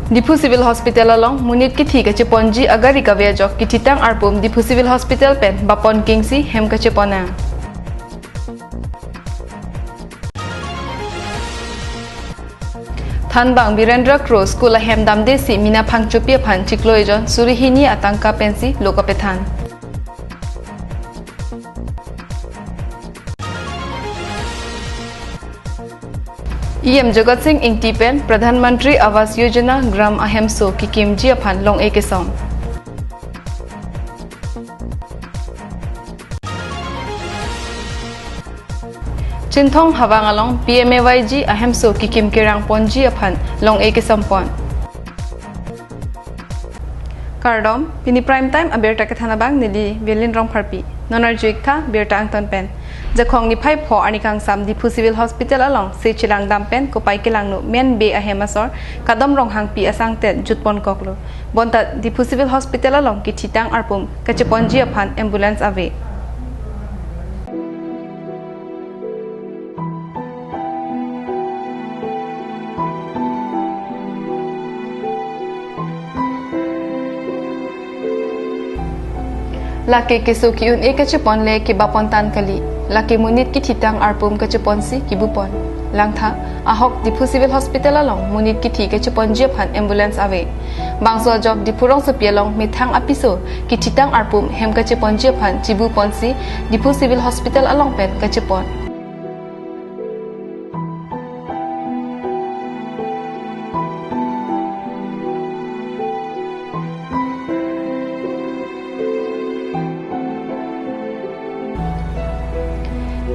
Dipu Civil Hospital along munit kithi kache ponji agari kavya jok kititang arpum Dipu Civil Hospital pen bapon kingsi hem kache pona. Thanbang Birendra Cross School hem damde si mina phangchupia phan chikloijon surihini atangka pensi lokapethan. EM Jagat Singh Ingtipen Pradhan Mantri Awas Yojana Gram Ahemso Kikim Jiaphan Long Ekesong. Chinthong Hawangalong PMAYG Ahemso Kikim Kirang Pon Jiaphan Long Ekesampon. Kardom Pini Prime Time Aberta Kathanabang Nili Velin Rong Parpi Nonar Juikta Berta Angton Pen. Jakong ni phai pho ani kang sam Dipu Civil Hospital along se chilang dampen ko pai kilang no men be a hemasor kadam rong hang pi asang ten jutpon koklo bonta Dipu Civil Hospital along ki chitang arpum kacheponji aphan ambulance ave lake kesuki un ekachepon le ki bapon tan kali laki munit ki thitang arpum kachepon si kibupon langtha ahok Dipu Civil Hospital along munit ki thi kachepon jephan ambulance ave bangso job dipurong sepialong mithang apiso ki thitang arpum hem kachepon jephan chibupon si Dipu Civil Hospital along pen kachepon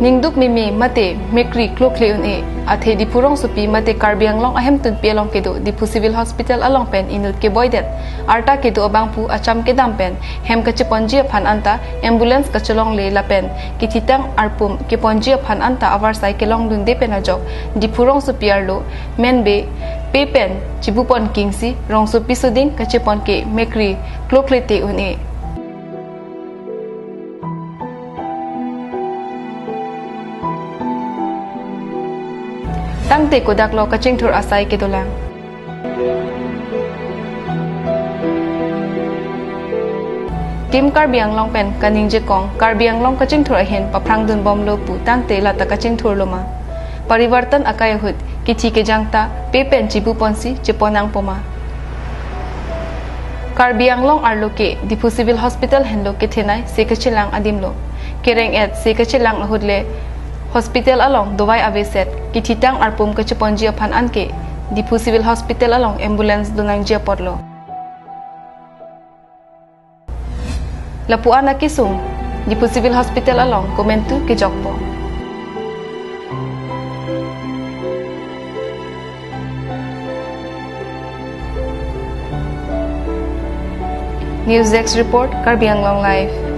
Ningduk mimi mate mekri klokleun e athe dipurong supi mate Karbi Anglong ahem tun pialong kedo Dipu Civil Hospital along pen inut ke boydet arta kedo abangpu acham ke dampen hem kache ponji phan anta ambulance kacholong le lapen kititang arpum ke ponji phan anta awar cyclong dun de pen ajok dipurong supi arlo menbe pepen chibupon kingsi rong supi suding kache pon ke mekri kloklete un e Tangte ko daklo kaching thur asai ke dolang. Kim Karbi Anglong pen kaning je kong Karbi Anglong kaching thur ahen paprang dun bom lo pu tangte lata kaching thur loma. Parivartan akai hut kichi ke jangta pe pen chibu ponsi cheponang poma. Karbi Anglong arlo ke Dipu Civil Hospital henlo ke thenai se kachilang adimlo. Kereng et se kachilang hudle Hospital along dowai aveset kititang arpum kacheponji aphan anke Dipu Civil Hospital along ambulance dunang jia podlo lapuan akisung Dipu Civil Hospital along komentu ke jokpo News Desk report Karbi Anglong live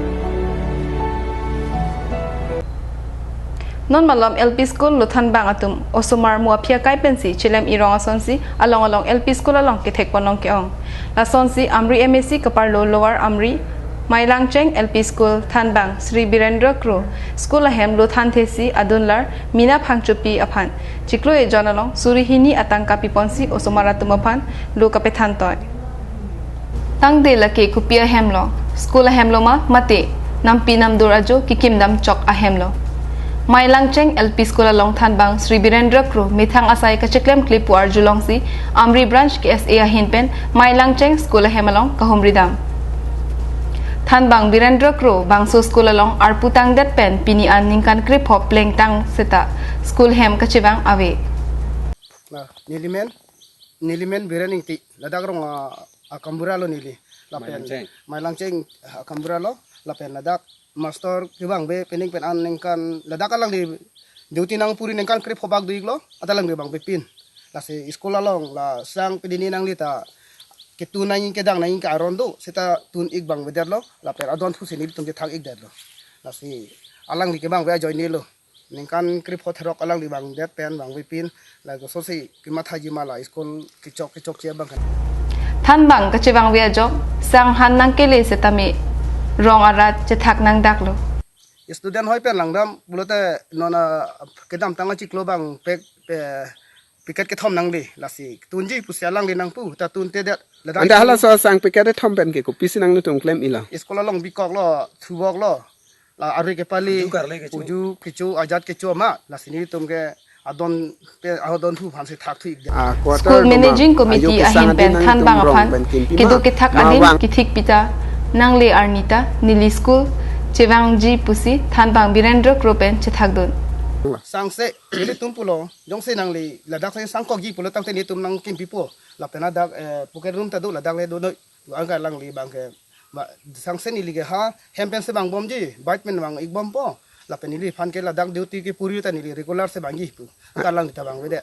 Non malom LP school luthan bang atum osomar muapia kai pensi chilem irong asonsi along LP school along ke thekponong ke ong la sonsi amri MSc kaparlo lower amri mailang cheng LP school thanbang Sri Birendra Kro school ahem luthan thesi adunlar mina phangchupi aphan chiklo e jonalong surihini atangka piponsi osomara tumaphan lo kapethan toy tangde lake kupia hemlo school ahemlo ma mate nampi namdur ajo kikim dam chok ahemlo Mailang Cheng LP School along Thanbang Sri Birendra Kro mithang asai kacheklem clip war julong si Amri branch ke SA hinpen Mailang Cheng School hemalong kahumridam Thanbang Birendra Kro bangso school along arputang det pen pini an ningkan clip hop pleng tang seta school hem kachibang ave nilimen biraning ti ladagrong akambura lo nili lapen Mailang Cheng akambura lo lapen ladak Master kibang be pening pen an nengkan ladaka lang di duty nang puri nengkan krip hobag duig lo atalang be bang pepin la se iskola long la sang pedini nang lita ketunay ing kedang na ing ka arondo seta tun ig bang beder lo la per adon fu sinib tung thang ig der lo la se alang di kibang be join ni lo nengkan krip hot rok alang di bang det pen bang pepin la go so se kimat haji mala iskol kicok che bang Thanbang kachibang bia job sang han nang kele setame Rong arat cetak nang daklo. Student hoi pen langdam bulote nona kedam tanga ciklo bang pek piket ke thom nang le lasi tunji pusia lang le nang pu ta tun te det anda hala so sang piket de thom pen ke ko pisinang nu tung claim ila iskola long bikok lo thubok lo la ari ke pali uju kichu ajat kichu ma lasi ni tum ke adon thu phan se thak thu School Managing Committee ahin pen than bang aphan kidu kithak adim kithik pita nang le arnita nili school chewangji pusi than bang Birendra Kropen chithak don sang se ele tum pulo jong se nang le ladak se sang ko gi pulo tang te ni tum nang kim pipo la pena dak puket room ta do ladak le do no angka lang li bang ke sang se ni li ge ha hempen se bang bom ji bait men bang ik bom po la pen ni fan ke ladak duty ke puri ta ni regular se bang gi pu ka lang ta bang we de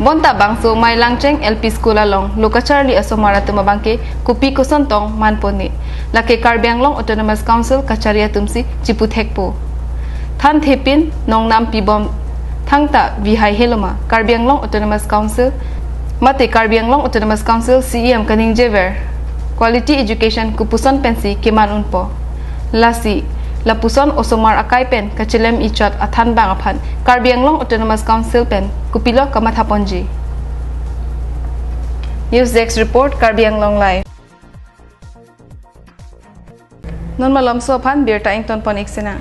bonta bangso mai langcheng LP school along lokacharli asomara tuma bangke kupi kosontong manpone lake Karbi Anglong Autonomous Council kacharia tumsi chiputhekpo than thepin nongnam pibom thangta vihai heloma Karbi Anglong Autonomous Council mate Karbi Anglong Autonomous Council CEM kaning jever quality education kupuson pensi keman unpo lasi lapuson osomar akai pen kachelem ichat athan bang aphan Karbi Anglong Autonomous Council pen kupilo kamathaponji News Desk report Karbi Anglong live non malam so phan birta ington ponik sena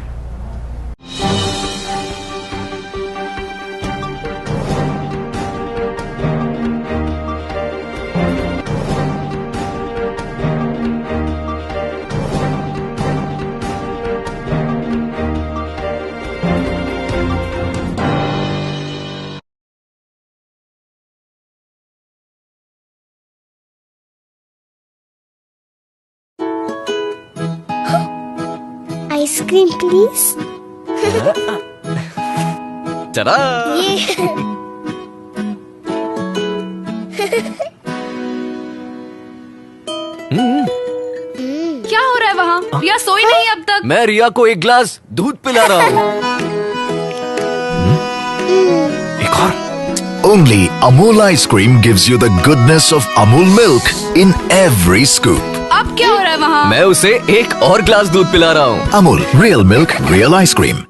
Ice cream, please. Ta-da! क्या हो रहा है वहाँ? रिया सोई नहीं अब तक। मैं रिया को एक ग्लास दूध पिला रहा हूँ। एक और। Only Amul ice cream gives you the goodness of Amul milk in every scoop. अब क्या हो रहा है वहाँ? मैं उसे एक और ग्लास दूध पिला रहा हूँ। Amul, real milk, real ice cream.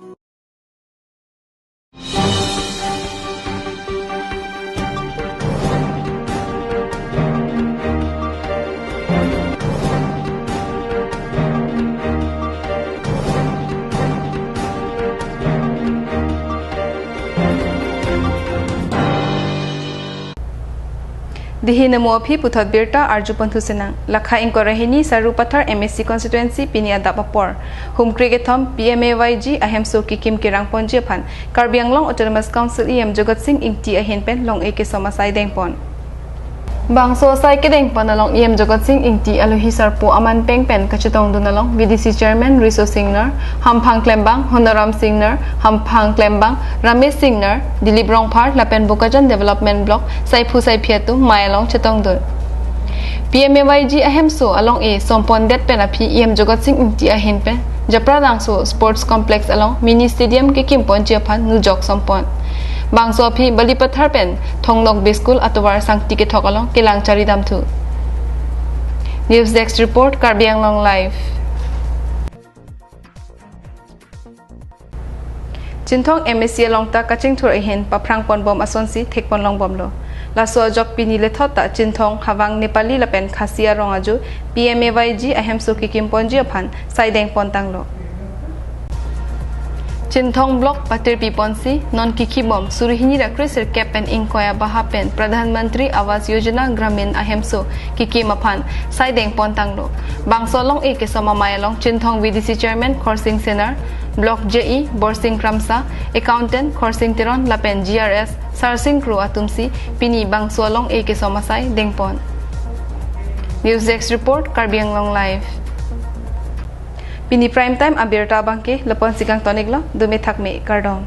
Dihi namo aphi puthot birta arju panthu senang lakha inko rahini saru pathar MSC constituency pinia dapapor home cricket thom PMAYG ahem so kikim kirang ponje phan Karbi Anglong Autonomous Council em Jogat Singh ingti ahin pen long eke somasai dengpon bangso sai ke dengpon along em Jogat Singh ingti alohi sarpo aman peng pen kachetong dunalong VDC chairman Riso Singner Hamphang Klembang Honoram Singner Hamphang Klembang Ramesh Singner Dilip Rongphar Lapen Bokajan Development Block Saipu Saipiatu Mayalong Chetong Dun PMAYG ahem so along a sompon det pen api em Jogat Singh ingti ahin pen Japradang so sports complex along mini stadium ke kimpon chiaphan nujok sompon bangso api balipathar pen thonglok biskul atowar sangti ke thokalong kelang charidam thu News Desk report Karbi Anglong live Chinthong MSC along ta kaching thur ahin paprang pon bom asonsi thekpon long bom lo laso jok pini le thota Chinthong hawang Nepali lapen khasia rongaju PMAYG ahem so kikim ponji aphan saideng pontang lo Chinthong block patir piponsi non kiki bom suruhini rakrisir kepen inkoya bahapen Pradhan Mantri Awas Yojana Gramin ahemso kiki mapan saideng pontanglo bangsolong e kesama mayalong Chinthong VDC chairman Khorsing Senar block JE Borsing Kramsa accountant Khorsing Tiron lapen GRS Sarsing Kru atumsi pini bangsolong e kesama sai dengpon News Desk report Karbi Anglong live Pini prime time abirta bangke lapon sigang tonik lo dume thakme kardon